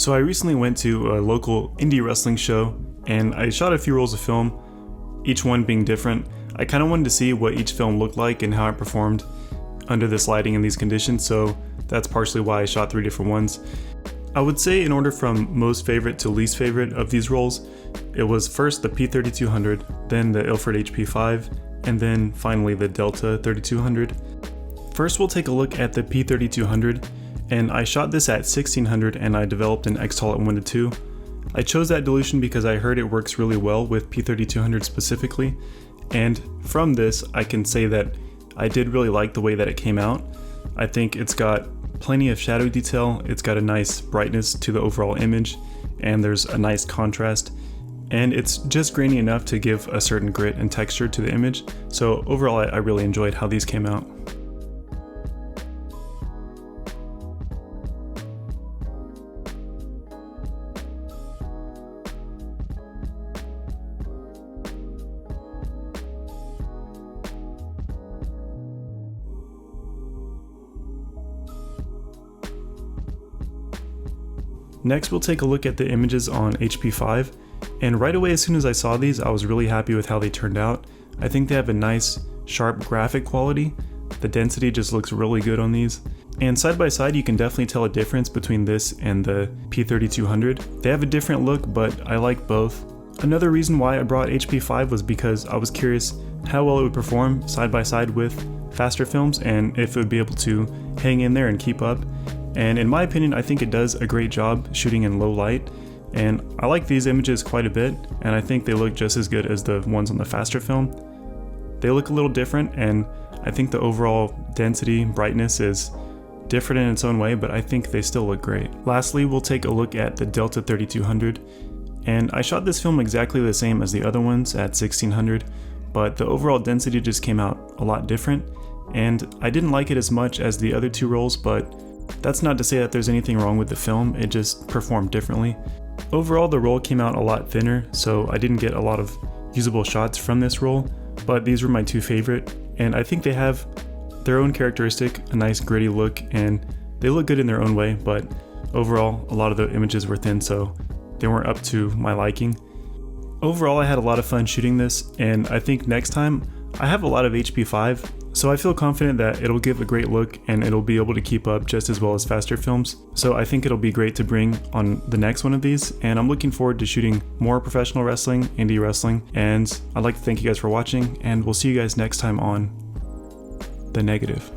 So I recently went to a local indie wrestling show and I shot a few rolls of film, each one being different. I kind of wanted to see what each film looked like and how it performed under this lighting and these conditions, so that's partially why I shot 3 different ones. I would say in order from most favorite to least favorite of these rolls, it was first the P3200, then the Ilford HP5, and then finally the Delta 3200. First we'll take a look at the P3200, and I shot this at 1600 and I developed an X-Tol at 1:2. I chose that dilution because I heard it works really well with P3200 specifically, and from this I can say that I did really like the way that it came out. I think it's got plenty of shadow detail, it's got a nice brightness to the overall image, and there's a nice contrast, and it's just grainy enough to give a certain grit and texture to the image, so overall I really enjoyed how these came out. Next we'll take a look at the images on HP5, and right away as soon as I saw these I was really happy with how they turned out. I think they have a nice sharp graphic quality, the density just looks really good on these, and side by side you can definitely tell a difference between this and the P3200. They have a different look, but I like both. Another reason why I brought HP5 was because I was curious how well it would perform side by side with faster films and if it would be able to hang in there and keep up. And in my opinion, I think it does a great job shooting in low light, and I like these images quite a bit, and I think they look just as good as the ones on the faster film. They look a little different, and I think the overall density, brightness is different in its own way, but I think they still look great. Lastly, we'll take a look at the Delta 3200, and I shot this film exactly the same as the other ones at 1600, but the overall density just came out a lot different, and I didn't like it as much as the other two rolls, but that's not to say that there's anything wrong with the film, it just performed differently. Overall, the roll came out a lot thinner, so I didn't get a lot of usable shots from this roll, but these were my two favorite, and I think they have their own characteristic, a nice gritty look, and they look good in their own way, but overall, a lot of the images were thin, so they weren't up to my liking. Overall, I had a lot of fun shooting this, and I think next time, I have a lot of HP5, so I feel confident that it'll give a great look and it'll be able to keep up just as well as faster films. So I think it'll be great to bring on the next one of these, and I'm looking forward to shooting more professional wrestling, indie wrestling, and I'd like to thank you guys for watching, and we'll see you guys next time on The Negative.